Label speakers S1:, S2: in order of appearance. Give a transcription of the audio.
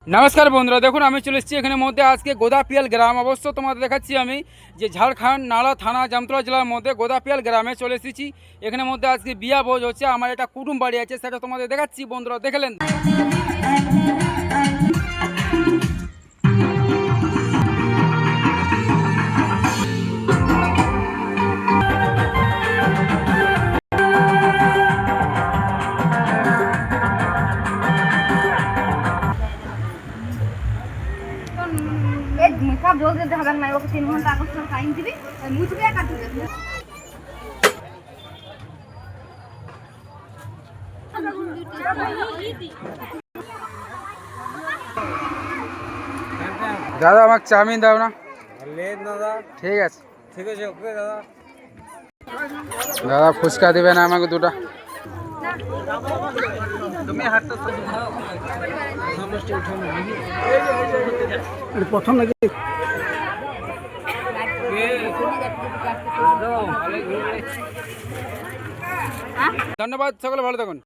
S1: নমস্কার বন্ধুরা, দেখুন আমি চলে এসেছি এখানে মধ্যে আজকে গোদাপিয়াল গ্রাম। অবশ্য তোমাদের দেখাচ্ছি আমি যে ঝাড়খণ্ড নালা থানা জামতলা জেলার মধ্যে গোদাপিয়াল গ্রামে চলে এসেছি। এখানে মধ্যে আজকে বিয়া ভোজ হচ্ছে। আমার একটা কুটুম বাড়ি আছে, সেটা তোমাদের দেখাচ্ছি। বন্ধুরা দেখলেন,
S2: সব জল দিতে হবে না, ওকে 3 ঘন্টা আগে টাইম দিবি, মুছবে কাটতে দেবে।
S1: দাদা আমাকে চাউমিন দাও না। ঠিক আছে
S3: ওকে দাদা।
S1: দাদা ফুচকা দিবে না আমাকে দুটা?
S3: তুমি হাতটা প্রথম নাকি
S1: ধন্যবাদ, সকলে ভালো থাকুন।